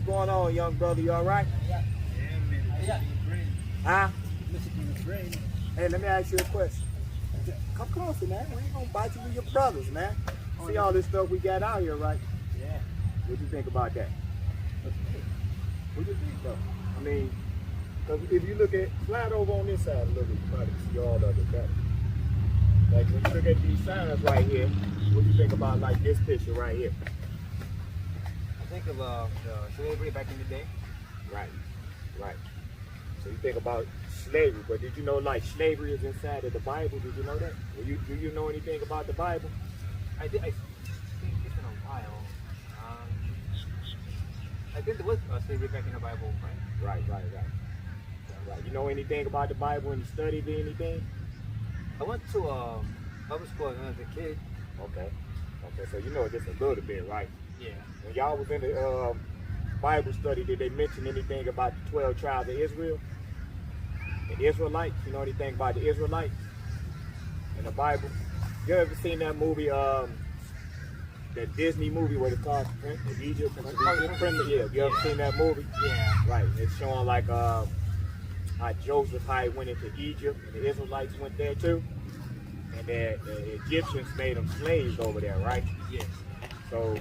going on, young brother? You all right? Yeah, man. Huh? Listen, Hey, let me ask you a question. Come closer, man. We ain't gonna bite you with your brothers, man. See all this stuff we got out here, right? yeah. What you think about that? What you think, though? I mean, because if you look at, slide over on this side a little bit, you probably see all of it better. Like, when you look at these signs right here, what do you think about, like, this picture right here? I think of the slavery back in the day. Right, right. So you think about slavery, but did you know, like, slavery is inside of the Bible? Did you know that? Do you know anything about the Bible? I think it's been a while. I think there was slavery back in the Bible, right? Right. You know anything about the Bible and you studied anything? I went to public school when I was a kid. Okay, so you know just a little bit, right? Yeah. When y'all was in the Bible study, did they mention anything about the 12 tribes of Israel? The Israelites, you know anything about the Israelites in the Bible? You ever seen that movie, the Disney movie where it's called Prince of Egypt? Yeah, you ever seen that movie? Yeah. Right, it's showing like how Joseph went into Egypt and the Israelites went there too. And the Egyptians made them slaves over there, right? Yes. So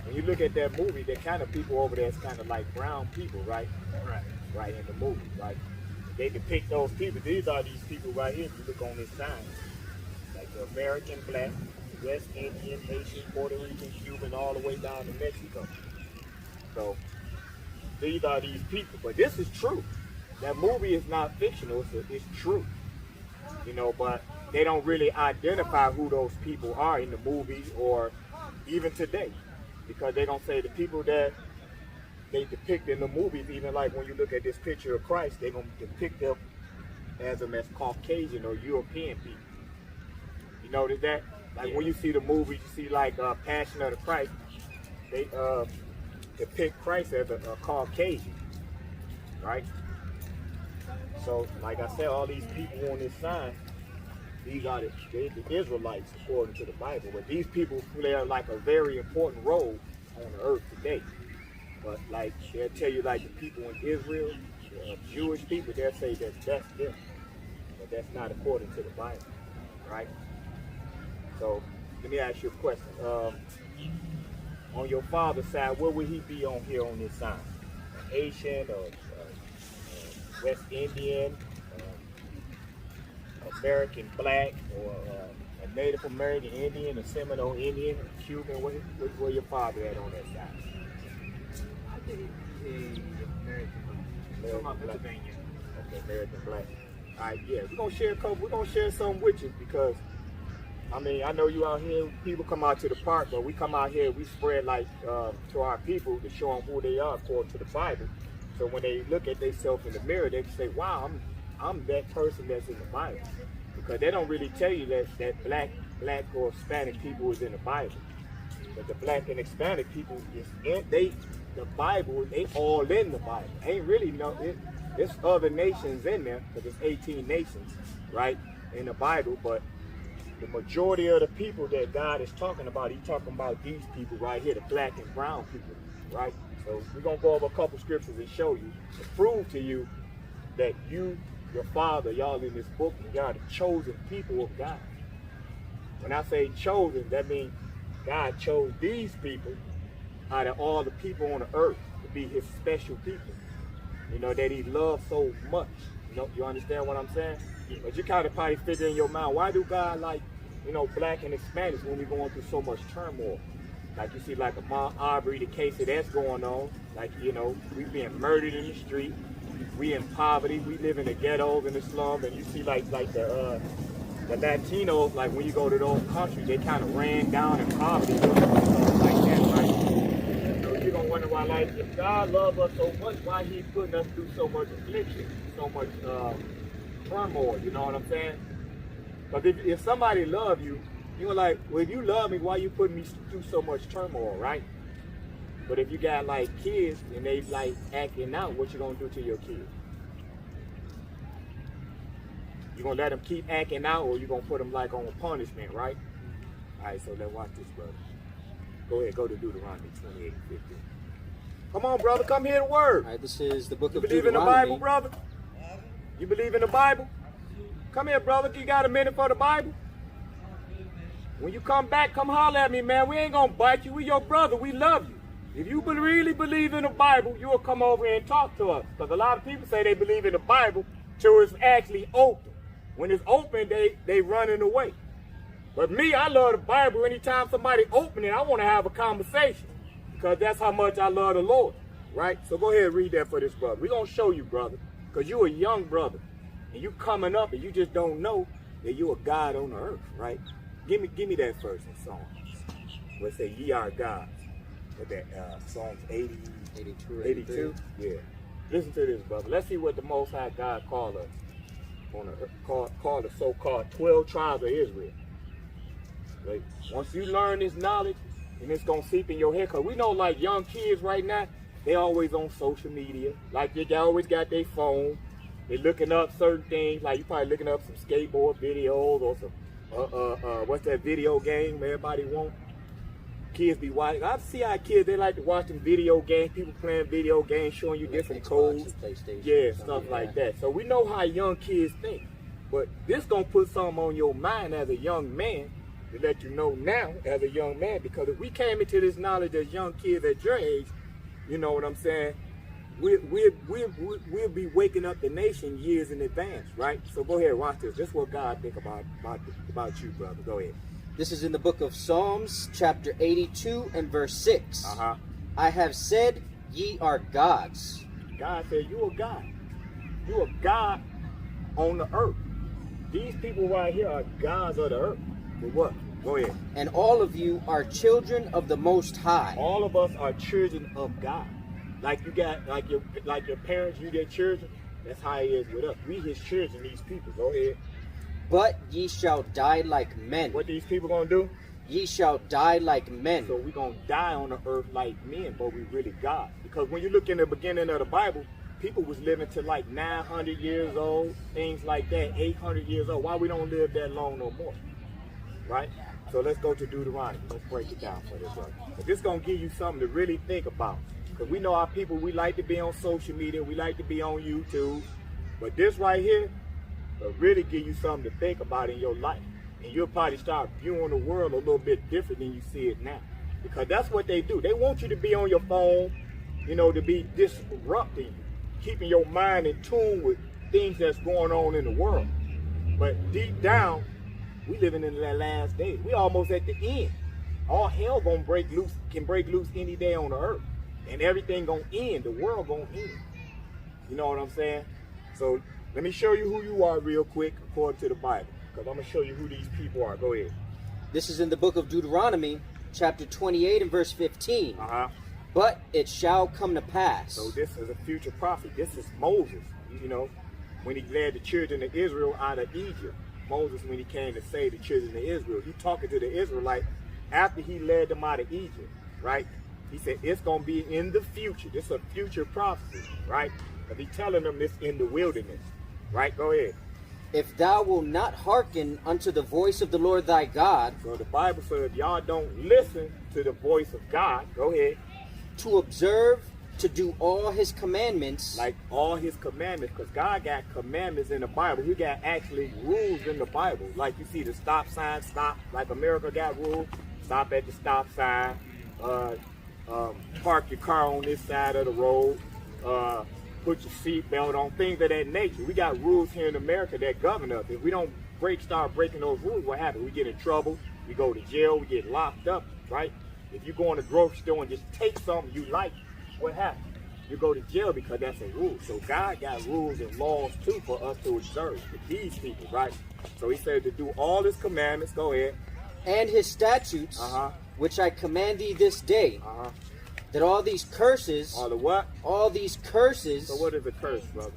when you look at that movie, the kind of people over there is kind of like brown people, right? Right in the movie, right? They depict those people. These are these people right here. If you look on this sign, like the American, Black, West Indian, Haitian, Puerto Rican, Cuban, all the way down to Mexico. So these are these people. But this is true. That movie is not fictional. It's true. You know, but they don't really identify who those people are in the movie or even today, because they're gonna say the people that they depict in the movies, even like when you look at this picture of Christ, they're gonna depict them as Caucasian or European people. You notice that? Like when you see the movie, you see like Passion of the Christ, they depict Christ as a Caucasian, right? So, like I said, all these people on this sign, these are the Israelites according to the Bible. But these people play like a very important role on the earth today. But like they'll tell you, like the people in Israel, Jewish people, they'll say that that's them. But that's not according to the Bible, right? So let me ask you a question. On your father's side, where would he be on here on this sign? Haitian or West Indian, American Black, or a Native American Indian, a Seminole Indian, a Cuban? Where your father at on that side? I think he's American Black. Pennsylvania. Okay, American Black. All right, yeah, we're gonna share a couple. We're gonna share something with you because, I mean, I know you out here. People come out to the park, but we come out here. We spread like to our people to show them who they are according to the Bible. So when they look at themselves in the mirror, they can say, "Wow, I'm that person that's in the Bible," because they don't really tell you that black or Hispanic people is in the Bible. But the black and Hispanic people the Bible. They all in the Bible. Ain't really there's other nations in there because it's 18 nations, right, in the Bible. But the majority of the people that God is talking about, He's talking about these people right here, the black and brown people, right? So we're going to go over a couple scriptures and show you, to prove to you that your father, y'all in this book, y'all are the chosen people of God. When I say chosen, that means God chose these people out of all the people on the earth to be His special people, you know, that He loves so much. You understand what I'm saying? But you kind of probably figure in your mind, why do God like, black and Hispanics when we're going through so much turmoil? Like you see like Ahmaud Arbery, the case that's going on, like, we being murdered in the street, we in poverty, we live in the ghettos, in the slums, and you see like the Latinos, like when you go to those countries, they kind of ran down in poverty, like that, right? So you're gonna wonder why, like, if God loves us so much, why He's putting us through so much affliction, so much turmoil, you know what I'm saying? But if somebody loves you, you're like, well, if you love me, why you putting me through so much turmoil, right? But if you got like kids and they like acting out, what you gonna do to your kids? You gonna let them keep acting out, or you gonna put them like on a punishment, right? All right, so let's watch this, brother. Go ahead, go to Deuteronomy 28:15. Come on, brother. Come hear the word. All right, this is the book You of believe in the Deuteronomy. Bible, brother? You believe in the Bible? Come here, brother. You got a minute for the Bible? When you come back, come holler at me, man. We ain't going to bite you. We your brother. We love you. If you really believe in the Bible, you will come over here and talk to us. Because a lot of people say they believe in the Bible till it's actually open. When it's open, they running away. But me, I love the Bible. Anytime somebody open it, I want to have a conversation. Because that's how much I love the Lord. Right? So go ahead and read that for this brother. We're going to show you, brother. Because you a young brother. And you coming up and you just don't know that you a God on the earth. Right? Give me that verse in Psalms. Where it say, ye are gods. With that Psalms 82. Yeah. Listen to this, brother. Let's see what the Most High God called us. Call the so-called 12 tribes of Israel. Right? Once you learn this knowledge, and it's going to seep in your head, because we know like young kids right now, they always on social media. Like they always got their phone. They looking up certain things. Like you probably looking up some skateboard videos or some, what's that video game everybody want? Kids be watching. I see how kids, they like to watch them video games. People playing video games, showing you different codes. Yeah, stuff like that. So we know how young kids think. But this going to put something on your mind as a young man to let you know now as a young man. Because if we came into this knowledge as young kids at your age, you know what I'm saying, we'll be waking up the nation years in advance, right? So go ahead, watch this. This is what God think about you, brother. Go ahead. This is in the book of Psalms, chapter 82 and verse 6. I have said, ye are gods. God said, you a God. You a God on the earth. These people right here are gods of the earth. But what? Go ahead. And all of you are children of the Most High. All of us are children of God. Like you got, like your parents, you their children. That's how it is with us. We his children, these people. Go ahead. But ye shall die like men. What these people gonna do? Ye shall die like men. So we gonna die on the earth like men, but we really God. Because when you look in the beginning of the Bible, people was living to like 900 years old, things like that, 800 years old. Why we don't live that long no more? Right? So let's go to Deuteronomy. Let's break it down for this brother. But this gonna give you something to really think about. Because we know our people, we like to be on social media, we like to be on YouTube. But this right here, will really give you something to think about in your life. And you'll probably start viewing the world a little bit different than you see it now. Because that's what they do. They want you to be on your phone, you know, to be disrupting you, keeping your mind in tune with things that's going on in the world. But deep down, we living in that last day. We almost at the end. All hell gonna break loose, can break loose any day on the earth. And everything gonna end. The world gonna end. You know what I'm saying? So let me show you who you are real quick according to the Bible. Because I'm going to show you who these people are. Go ahead. This is in the book of Deuteronomy, chapter 28 and verse 15. But it shall come to pass. So this is a future prophet. This is Moses, you know, when he led the children of Israel out of Egypt. Moses, when he came to save the children of Israel, he talking to the Israelites after he led them out of Egypt, right? He said, it's going to be in the future. This is a future prophecy, right? Because he's telling them this in the wilderness, right? Go ahead. If thou wilt not hearken unto the voice of the Lord thy God. So the Bible says if y'all don't listen to the voice of God, go ahead. To observe, to do all his commandments. Like all his commandments, because God got commandments in the Bible. He got actually rules in the Bible. Like you see the stop sign, stop, like America got rules. Stop at the stop sign. Park your car on this side of the road. Put your seatbelt on, things of that nature. We got rules here in America that govern us. If we don't start breaking those rules, what happens? We get in trouble, we go to jail, we get locked up, right? If you go in the grocery store and just take something you like, what happens? You go to jail because that's a rule. So God got rules and laws too for us to observe, for these people, right? So he said to do all his commandments, go ahead. And his statutes, which I command thee this day. That all these curses... All the what? All these curses... So what is a curse, brother?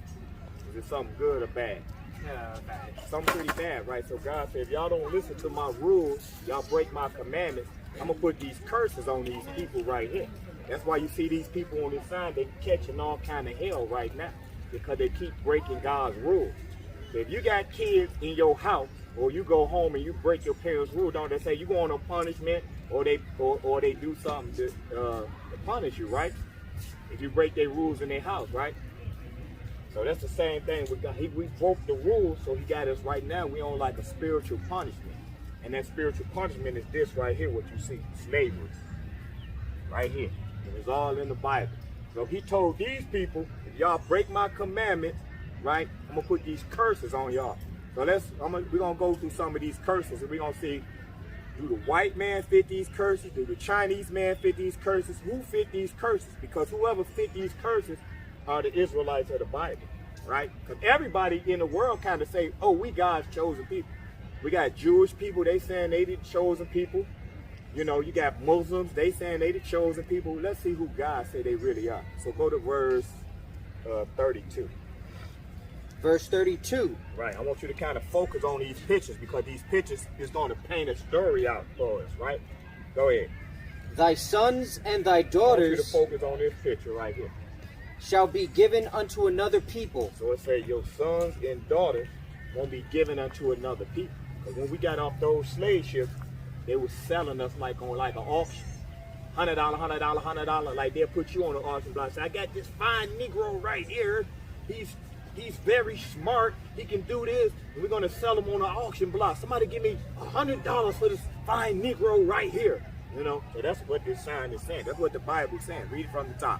Is it something good or bad? Bad. Something pretty bad, right? So God said, if y'all don't listen to my rules, y'all break my commandments, I'm going to put these curses on these people right here. That's why you see these people on this sign, they're catching all kind of hell right now. Because they keep breaking God's rules. So if you got kids in your house, or you go home and you break your parents' rule, don't they say you go on a punishment, or they do something to punish you, right? if you break their rules in their house, right? So that's the same thing with God. We broke the rules, so he got us right now. We on like a spiritual punishment. And that spiritual punishment is this right here, what you see, slavery. Right here. And it's all in the Bible. So he told these people, if y'all break my commandments, right, I'm gonna put these curses on y'all. So we're gonna go through some of these curses, and we're gonna see, do the white man fit these curses? Do the Chinese man fit these curses? Who fit these curses? Because whoever fit these curses are the Israelites of the Bible, right? Because everybody in the world kind of say, oh, we God's chosen people. We got Jewish people, they saying they the chosen people. You know, you got Muslims, they saying they the chosen people. Let's see who God say they really are. So go to verse 32. Verse 32. Right, I want you to kind of focus on these pictures, because these pictures is going to paint a story out for us, right? Go ahead. Thy sons and thy daughters, I want you to focus on this picture right here. Shall be given unto another people. So it says your sons and daughters won't be given unto another people. Because when we got off those slave ships, they was selling us like on like an auction. $100, $100, $100. Like they'll put you on an auction block. Say, I got this fine Negro right here. He's very smart. He can do this. And we're going to sell him on an auction block. Somebody give me $100 for this fine Negro right here. You know, so that's what this sign is saying. That's what the Bible is saying. Read it from the top.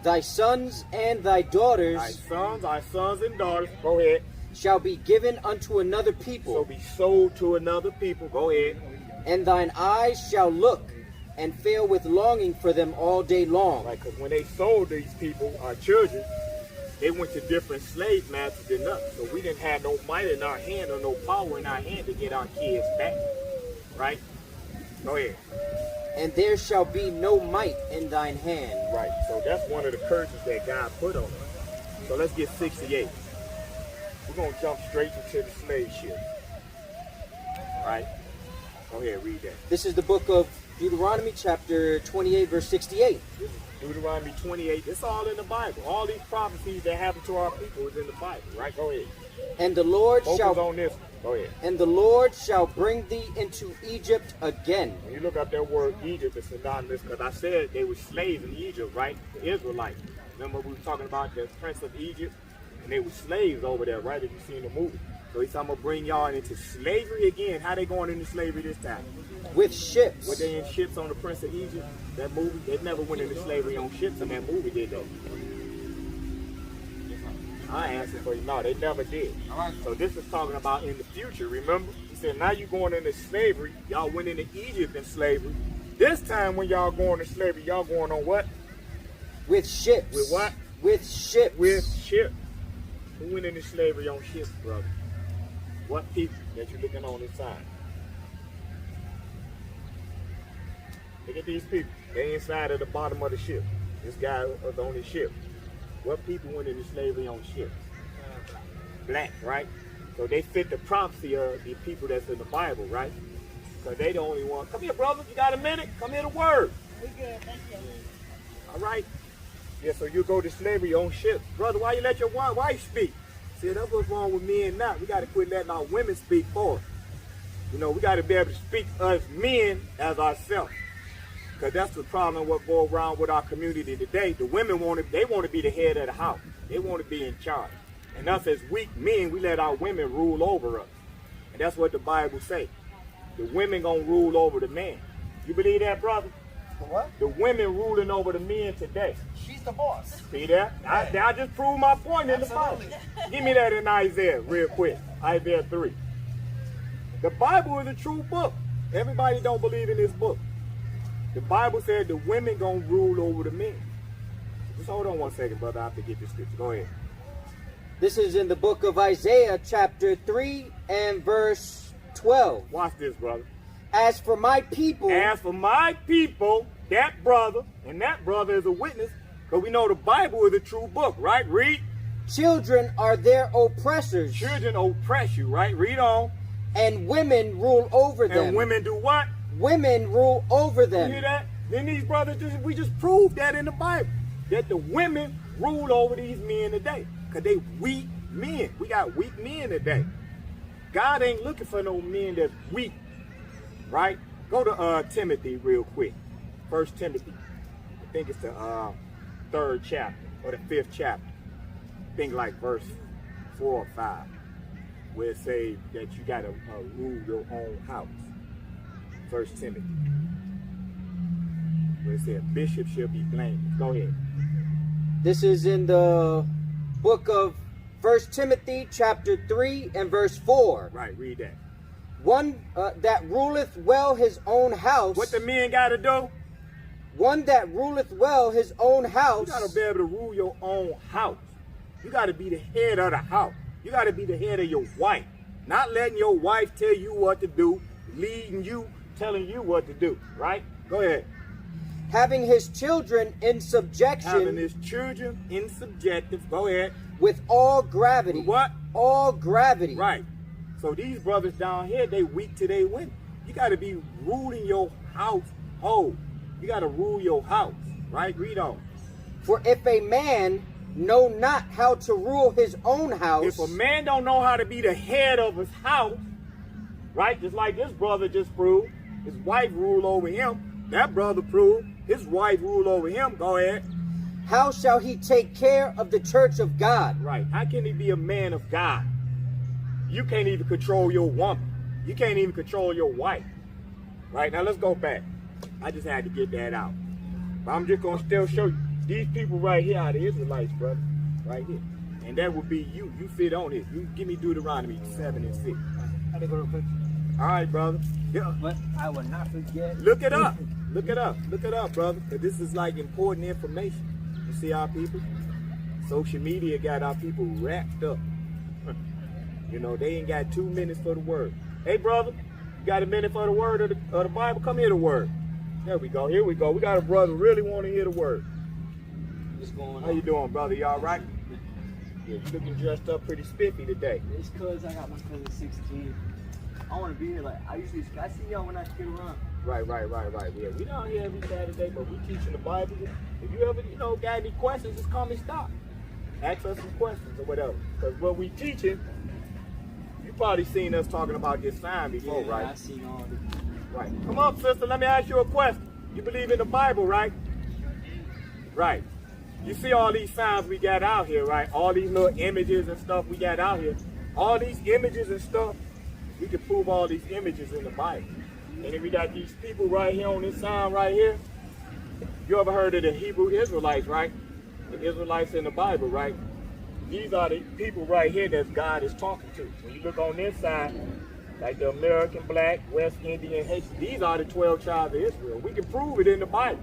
Thy sons and thy daughters, thy sons and daughters, go ahead, shall be given unto another people. So be sold to another people. Go ahead. And thine eyes shall look and fail with longing for them all day long. Right, because when they sold these people, our children, they went to different slave masters than us. So we didn't have no might in our hand or no power in our hand to get our kids back. Right? Go ahead. And there shall be no might in thine hand. Right. So that's one of the curses that God put on us. So let's get 68. We're going to jump straight into the slave ship. Right? Go ahead, read that. This is the book of Deuteronomy chapter 28, verse 68. This is Deuteronomy 28. It's all in the Bible. All these prophecies that happen to our people is in the Bible. Right? Go ahead. And the Lord Focus on this. Go ahead. And the Lord shall bring thee into Egypt again. When you look up that word Egypt, it's synonymous, because I said they were slaves in Egypt, right? The Israelites. Remember we were talking about the prince of Egypt? And they were slaves over there, right? If you've seen the movie. So he said, I'm going to bring y'all into slavery again. How they going into slavery this time? With ships. Were they in ships on the Prince of Egypt? That movie? They never went into slavery on ships in that movie, did they? I answered for you. No, they never did. So this is talking about in the future, remember? He said, now you're going into slavery. Y'all went into Egypt in slavery. This time when y'all going to slavery, y'all going on what? With ships. With what? With ships. With ships. Who went into slavery on ships, brother? What people that you're looking on this side? Look at these people. They inside at the bottom of the ship. This guy was on his ship. What people went into slavery on ships? Black, right? So they fit the prophecy of the people that's in the Bible, right? Because they the only one. Come here, brother. You got a minute? Come here to word. We good, thank you. All right? Yeah, so you go to slavery on ships. Brother, why you let your wife speak? See, that's what's wrong with men now. We got to quit letting our women speak for us. You know, we got to be able to speak us men as ourselves. Because that's the problem what goes around with our community today. The women want to be the head of the house. They want to be in charge. And us as weak men, we let our women rule over us. And that's what the Bible says. The women going to rule over the man. You believe that, brother? The what? The women ruling over the men today. She's the boss. See that? I just proved my point in the Bible. Give me that in Isaiah real quick. Isaiah 3. The Bible is a true book. Everybody don't believe in this book. The Bible said the women gonna rule over the men. Just hold on one second, brother. I have to get this scripture. Go ahead. This is in the book of Isaiah chapter 3 and verse 12. Watch this, brother. As for my people, that brother, and that brother is a witness, because we know the Bible is a true book, right? Read. Children are their oppressors. Children oppress you, right? Read on. And women rule over them. And women do what? Women rule over them. You hear that? Then these brothers, we just proved that in the Bible. That the women rule over these men today. Because they weak men. We got weak men today. God ain't looking for no men that's weak. Right? Go to Timothy real quick. 1 Timothy. I think it's the 3rd chapter or the 5th chapter. Think like verse 4 or 5, where it says that you got to rule your own house. 1 Timothy, where it says bishop shall be blameless. Go ahead. This is in the book of 1 Timothy chapter 3 and verse 4. Right, read that. One that ruleth well his own house. What the men got to do? One that ruleth well his own house. You got to be able to rule your own house. You got to be the head of the house. You got to be the head of your wife. Not letting your wife tell you what to do, leading you, telling you what to do. Right? Go ahead. Having his children in subjection. Having his children in subjection. Go ahead. With all gravity. With what? All gravity. Right. So these brothers down here, they weak till they win. You got to be ruling your household. You got to rule your house. Right? Read on. For if a man know not how to rule his own house. If a man don't know how to be the head of his house, right? Just like this brother just proved, his wife ruled over him. That brother proved his wife ruled over him. Go ahead. How shall he take care of the church of God? Right. How can he be a man of God? You can't even control your woman. You can't even control your wife. Right? Now let's go back. I just had to get that out. But I'm just going to still show you. These people right here are the Israelites, brother. Right here. And that would be you. You fit on it. You give me Deuteronomy 7 and 6. How to go real quick? All right, brother. Yeah. But I will not forget. Look it up. Look it up. Look it up, brother. Because this is like important information. You see our people? Social media got our people wrapped up. You know, they ain't got 2 minutes for the word. Hey, brother, you got a minute for the word of the Bible? Come hear the word. There we go. Here we go. We got a brother really want to hear the word. What's going on? How you doing, brother? You all right? Yeah, you looking dressed up pretty spiffy today. It's cause I got my cousin 16. I want to be here. Like I see y'all when I get around. Right. Yeah, we down here every Saturday, but we teaching the Bible. If you ever, got any questions, just call me. Stop. Ask us some questions or whatever. Because what we teaching, you probably seen us talking about this sign before, Yeah, right? I seen all the. Right. Come up, sister. Let me ask you a question. You believe in the Bible, right? Right. You see all these signs we got out here, right? All these little images and stuff we got out here. All these images and stuff, we can prove all these images in the Bible. And then we got these people right here on this sign right here. You ever heard of the Hebrew Israelites, right? The Israelites in the Bible, right? These are the people right here that God is talking to. When you look on this side, like the American, Black, West Indian, Haitian, these are the 12 tribes of Israel. We can prove it in the Bible.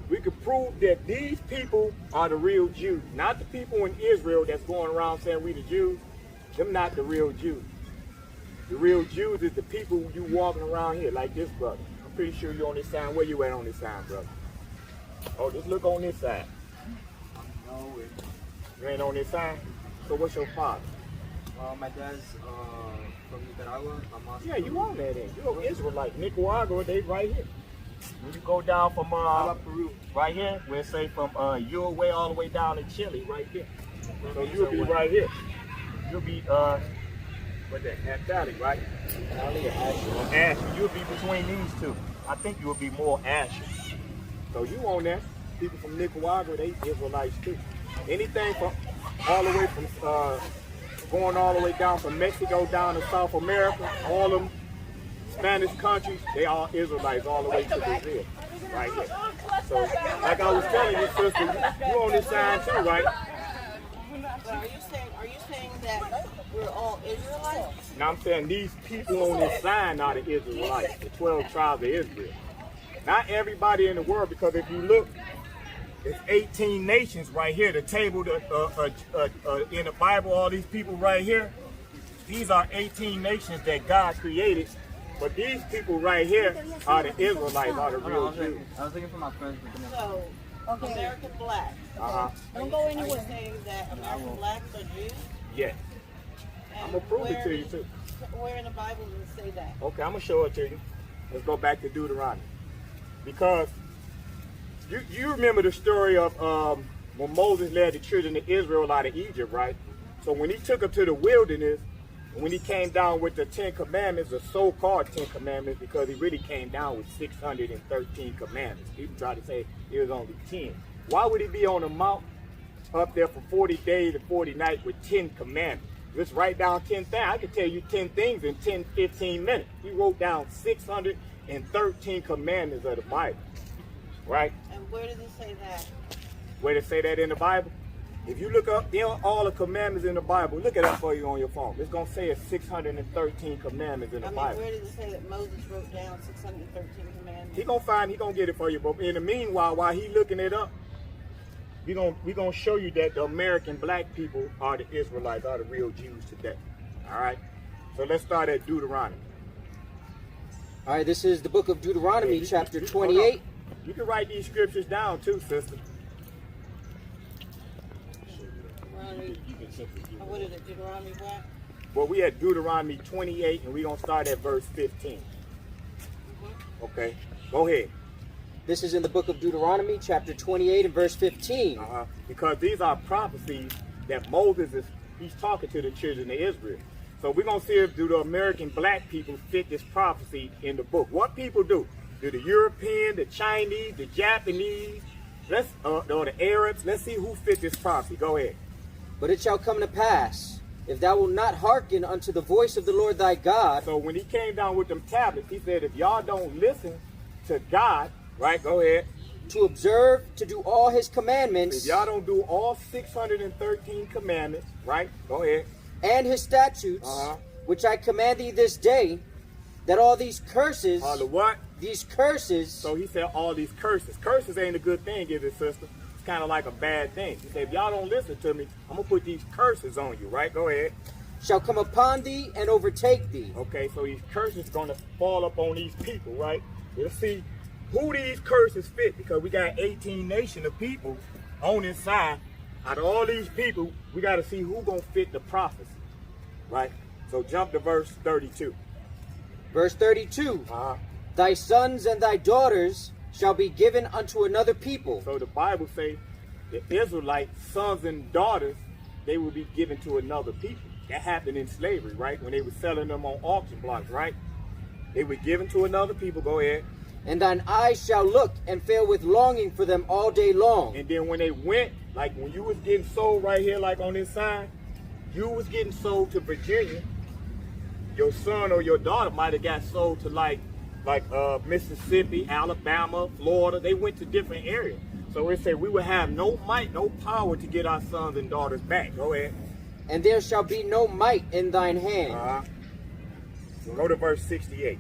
We can prove that these people are the real Jews, not the people in Israel that's going around saying we the Jews. Them not the real Jews. The real Jews is the people you walking around here, like this brother. I'm pretty sure you're on this sign. Where you at on this sign, brother? Oh, just look on this side. No, You ain't on this sign? So what's your father? my dad's from Nicaragua. My mom's Yeah, you on there then. You're an Israelite. Nicaragua, they right here. When you go down from How about Peru? right here, we'll say from Uruguay all the way down to Chile, right there. So you'll be right here. You'll be what's that? Naphtali, right? Asher. You'll be between these two. I think you'll be more Asher. So you on there? People from Nicaragua, they Israelites too. Anything from all the way from going all the way down from Mexico down to South America, all them Spanish countries, they all Israelites all the way to Brazil, right here. So, like I was telling you, sister, you on this sign too, right? So are you saying that we're all Israelites? Now I'm saying these people on this sign are the Israelites, the 12 tribes of Israel. Not everybody in the world, because if you look, it's 18 nations right here. The table in the Bible, all these people right here, these are 18 nations that God created. But these people right here are the Israelites, are the real Jews. I was looking for my friends. So, American blacks. Don't go Are you anywhere. saying that American blacks are Jews? Yes. I'm going to prove it to you too. Where in the Bible does it say that? Okay, I'm going to show it to you. Let's go back to Deuteronomy. Because you remember the story of when Moses led the children of Israel out of Egypt, right? So when he took them to the wilderness, when he came down with the 10 commandments, the so-called 10 commandments, because he really came down with 613 commandments. People try to say it was only 10. Why would he be on a mount up there for 40 days and 40 nights with 10 commandments? Just write down 10 things. I could tell you 10 things in 10, 15 minutes. He wrote down 613 commandments of the Bible, right? And where does it say that? Where does it say that in the Bible? If you look up all the commandments in the Bible, look it up for you on your phone. It's going to say it's 613 commandments in the Bible. Where does it say that Moses wrote down 613 commandments? He gonna get it for you. But in the meanwhile, while he looking it up, we gonna show you that the American black people are the Israelites, are the real Jews today. All right. So let's start at Deuteronomy. All right, this is the book of Deuteronomy, chapter 28. You can write these scriptures down too, sister. What is it, Deuteronomy what? Well, we had Deuteronomy 28, and we're going to start at verse 15. Okay, go ahead. This is in the book of Deuteronomy, chapter 28 and verse 15. Because these are prophecies that he's talking to the children of Israel. So we're going to see if do the American black people fit this prophecy in the book. What people do? Do the European, the Chinese, the Japanese, or the Arabs? Let's see who fit this prophecy. Go ahead. But it shall come to pass, if thou wilt not hearken unto the voice of the Lord thy God. So when he came down with them tablets, he said, if y'all don't listen to God, right, go ahead. To observe, to do all his commandments. If y'all don't do all 613 commandments, right, go ahead. And his statutes, which I command thee this day, that all these curses. All the what? These curses. So he said all these curses. Curses ain't a good thing, is it, sister? It's kind of like a bad thing. He said, if y'all don't listen to me, I'm going to put these curses on you, right? Go ahead. Shall come upon thee and overtake thee. Okay, so these curses going to fall up on these people, right? Let's see who these curses fit, because we got 18 nations of people on this side. Out of all these people, we got to see who going to fit the prophecy, right? So jump to verse 32. Verse 32. Thy sons and thy daughters shall be given unto another people. So the Bible say the Israelite sons and daughters, they will be given to another people. That happened in slavery, right? When they were selling them on auction blocks, right? They were given to another people. Go ahead. And thine eyes shall look and fail with longing for them all day long. And then when they went, like when you was getting sold right here, like on this side, you was getting sold to Virginia. Your son or your daughter might have got sold to like Mississippi, Alabama, Florida. They went to different areas. So it said we would have no might, no power to get our sons and daughters back. Go ahead. And there shall be no might in thine hand. Go to verse 68.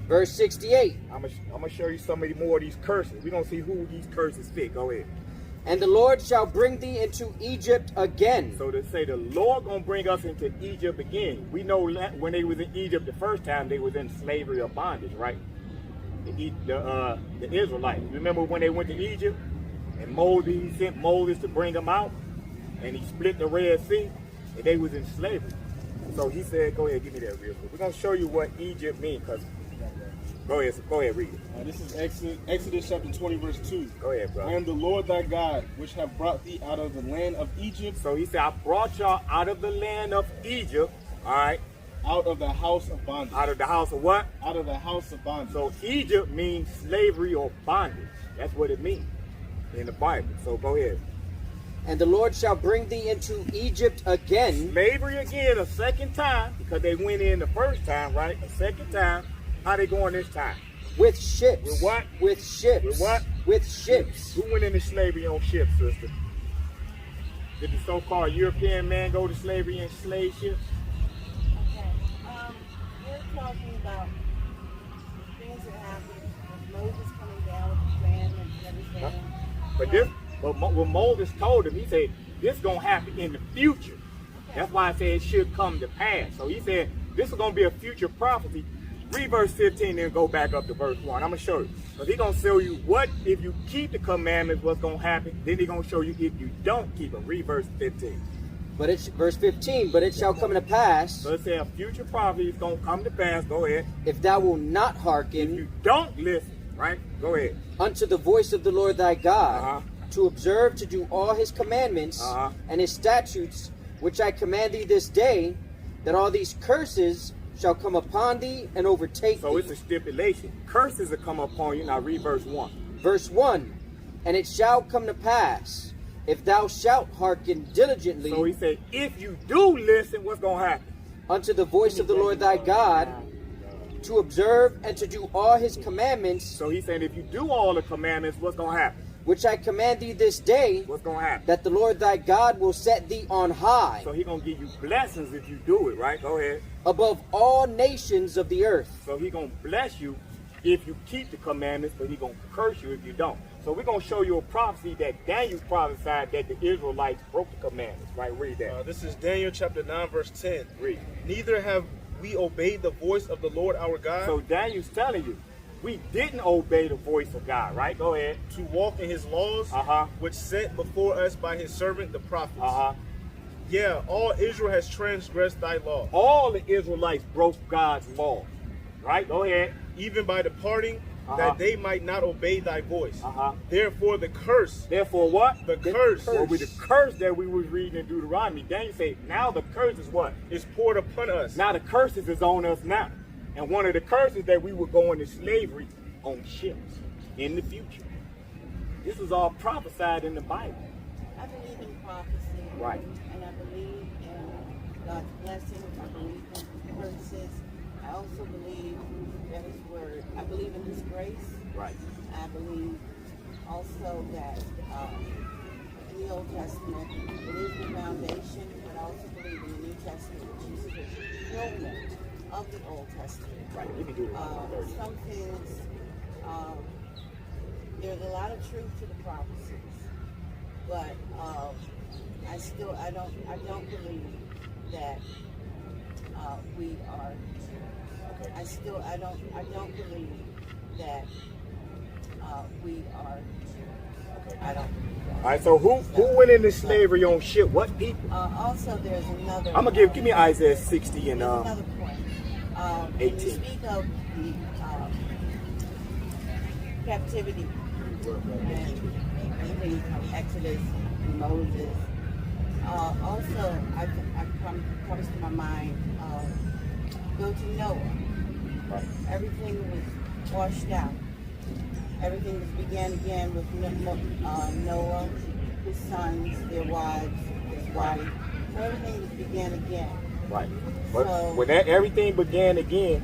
Verse 68. I'm gonna show you some of more of these curses. We're gonna see who these curses fit. Go ahead. And the Lord shall bring thee into Egypt again. So to say the Lord gonna bring us into Egypt again. We know that when they was in Egypt the first time, they was in slavery or bondage, right? The Israelites. Remember when they went to Egypt and he sent Moses to bring them out, and he split the Red Sea, and they was in slavery. So he said, go ahead, give me that real quick. We're gonna show you what Egypt means, because go ahead, read it. This is Exodus chapter 20, verse 2. Go ahead, bro. I am the Lord thy God, which have brought thee out of the land of Egypt. So he said, I brought y'all out of the land of Egypt, all right? Out of the house of bondage. Out of the house of what? Out of the house of bondage. So Egypt means slavery or bondage. That's what it means in the Bible. So go ahead. And the Lord shall bring thee into Egypt again. Slavery again a second time, because they went in the first time, right? A second time. How they going this time? With ships. With what? With ships. With what? With ships. Who went into slavery on ships, sister? Did the so-called European man go to slavery in slave ships? Okay. We're talking about things that happened with Moses coming down with the commandments and everything. But what Moses told him, he said, this is going to happen in the future. Okay. That's why I said it should come to pass. So he said, this is going to be a future prophecy. Read verse 15 and then go back up to verse 1. I'm going to show you. Because he's going to show you what, if you keep the commandments, what's going to happen. Then he's going to show you if you don't keep them. Read verse 15. But it's verse 15, but it shall come to pass. So it says a future prophecy is going to come to pass. Go ahead. If thou wilt not hearken. If you don't listen, right? Go ahead. Unto the voice of the Lord thy God. To observe to do all his commandments and his statutes, which I command thee this day, that all these curses shall come upon thee and overtake thee. So it's a stipulation. Curses will come upon you. Now read verse 1. Verse 1. And it shall come to pass, if thou shalt hearken diligently. So he said, if you do listen, what's going to happen? Unto the voice of the Lord thy God, to observe and to do all his commandments. So he said, if you do all the commandments, what's going to happen? Which I command thee this day. What's going to happen? That the Lord thy God will set thee on high. So he's going to give you blessings if you do it, right? Go ahead. Above all nations of the earth. So he's going to bless you if you keep the commandments, but he's going to curse you if you don't. So we're going to show you a prophecy that Daniel prophesied that the Israelites broke the commandments, right? Read that. This is Daniel chapter 9, verse 10. Read. Neither have we obeyed the voice of the Lord our God. So Daniel's telling you, we didn't obey the voice of God, right? Go ahead. To walk in his laws, which sent before us by his servant the prophets. Yeah, all Israel has transgressed thy law. All the Israelites broke God's law, right? Go ahead. Even by departing, that they might not obey thy voice. Therefore the curse. Therefore what? The curse. Well, with the curse that we was reading in Deuteronomy, Daniel said, now the curse is what? Is poured upon us. Now the curses is on us now. And one of the curses that we were going to slavery on ships in the future. This was all prophesied in the Bible. I believe in prophecy. Right. And I believe in God's blessings. I believe in curses. I also believe in his word. I believe in his grace. Right. I believe also that in the Old Testament, it is the foundation, but I also believe in the New Testament, which is the fulfillment of the Old Testament. Right. You can do it. Some things, there's a lot of truth to the prophecies, but I don't believe that we are. I don't believe that we are. I don't believe that. All right. So who went into slavery on ship? What people? Also, there's another. I'm gonna give me Isaiah 60 and another point. 18. When you speak of the captivity and things from Exodus and Moses, also comes to my mind. Go to Noah. Right. Everything was washed out. Everything began again with Noah, his sons, their wives, his wife. So everything began again. Right. But when everything began again,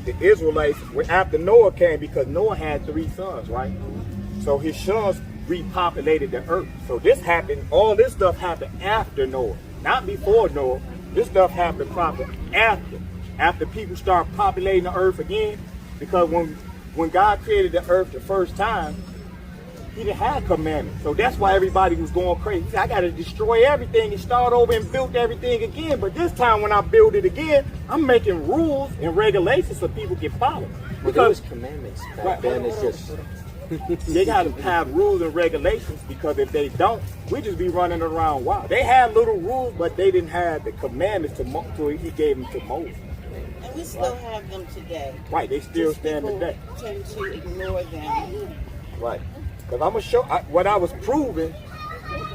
the Israelites, after Noah came, because Noah had 3 sons, right? So his sons repopulated the earth. So this happened, all this stuff happened after Noah, not before Noah. This stuff happened proper after people start populating the earth again, because when God created the earth the first time, he didn't have commandments. So that's why everybody was going crazy. He said, I got to destroy everything and start over and build everything again. But this time when I build it again, I'm making rules and regulations so people can follow. Because commandments back then is just... They got to have rules and regulations, because if they don't, we just be running around wild. They had little rules, but they didn't have the commandments to he gave them to Moses. And we still have them today. Right, they still Just stand people today. tend to ignore them. Right. Because I'm going to show what I was proving,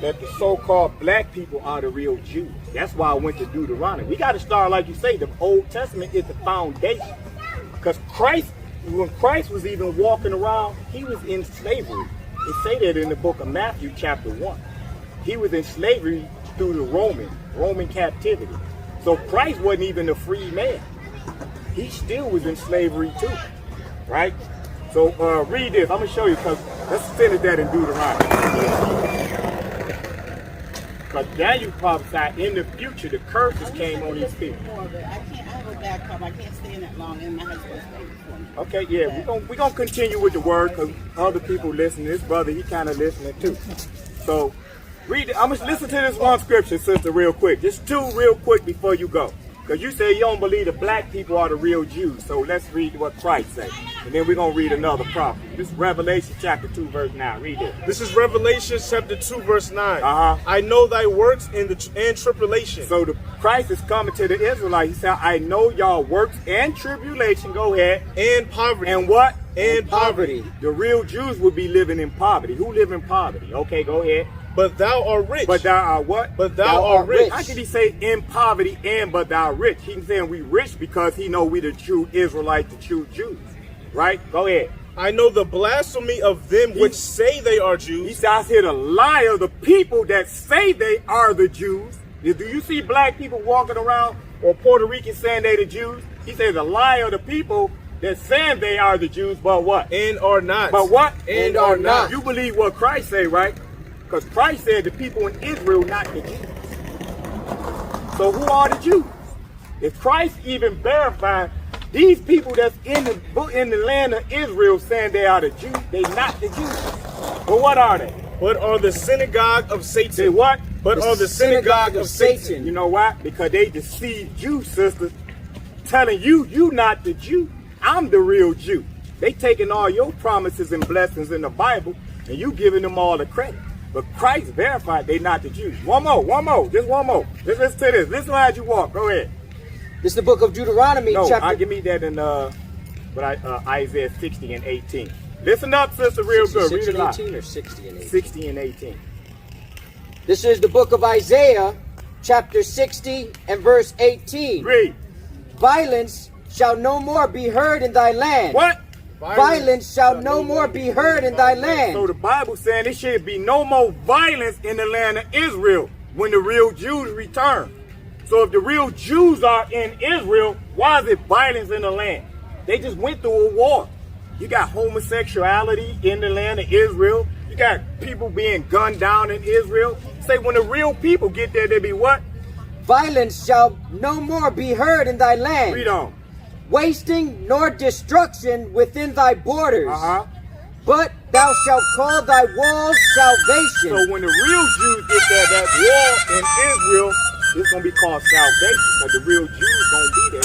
that the so-called black people are the real Jews. That's why I went to Deuteronomy. We got to start, like you say, the Old Testament is the foundation. Because when Christ was even walking around, he was in slavery. It say that in the book of Matthew chapter 1. He was in slavery through the Roman captivity. So Christ wasn't even a free man. He still was in slavery too, right? So read this. I'm going to show you, because let's finish that in Deuteronomy. Because Daniel prophesied in the future the curses came on these people. I have a bad cough. I can't stay in that long, and my husband's waiting for me. Okay, yeah, we're gonna continue with the word, because other people listening. This brother, he kind of listening too. So read it. I'm going to listen to this one scripture, sister, real quick. Just 2 real quick before you go. Because you say you don't believe the black people are the real Jews. So let's read what Christ said. And then we're going to read another prophet. This is Revelation chapter 2, verse 9. Read it. This is Revelation chapter 2, verse 9. I know thy works and tribulation. So Christ is coming to the Israelites. He said, I know y'all works and tribulation. Go ahead. And poverty. And what? And poverty. The real Jews would be living in poverty. Who live in poverty? Okay, go ahead. But thou art rich. But thou art what? But thou art rich. How can he say in poverty and but thou art rich? He's saying we rich because he know we the true Israelites, the true Jews. Right? Go ahead. I know the blasphemy of them which say they are Jews. He said, I hear the lie of the people that say they are the Jews. Do you see black people walking around or Puerto Ricans saying they the Jews? He said the lie of the people that saying they are the Jews, but what? And are not. But what? And are not. You believe what Christ say, right? Because Christ said the people in Israel, not the Jews. So who are the Jews? If Christ even verified these people that's in the land of Israel saying they are the Jews, they not the Jews. But what are they? But are the synagogue of Satan. They what? But are the synagogue of Satan. You know why? Because they deceived you, sisters, telling you not the Jew. I'm the real Jew. They taking all your promises and blessings in the Bible, and you giving them all the credit. But Christ verified they not the Jews. One more, just one more. Let's listen to this. Listen how you walk. Go ahead. This is the book of Deuteronomy, chapter... give me that in Isaiah 60 and 18. Listen up, sister, real good. Read it out. 18 or 60 and 18? 60 and 18. This is the book of Isaiah, chapter 60 and verse 18. Read. Violence shall no more be heard in thy land. What? Violence shall no more be heard in thy land. So the Bible saying there should be no more violence in the land of Israel when the real Jews return. So if the real Jews are in Israel, why is it violence in the land? They just went through a war. You got homosexuality in the land of Israel. You got people being gunned down in Israel. Say when the real people get there, they be what? Violence shall no more be heard in thy land. Read on. Wasting nor destruction within thy borders. But thou shalt call thy walls salvation. So when the real Jews get there, that wall in Israel, it's going to be called salvation. Because the real Jews going to be there.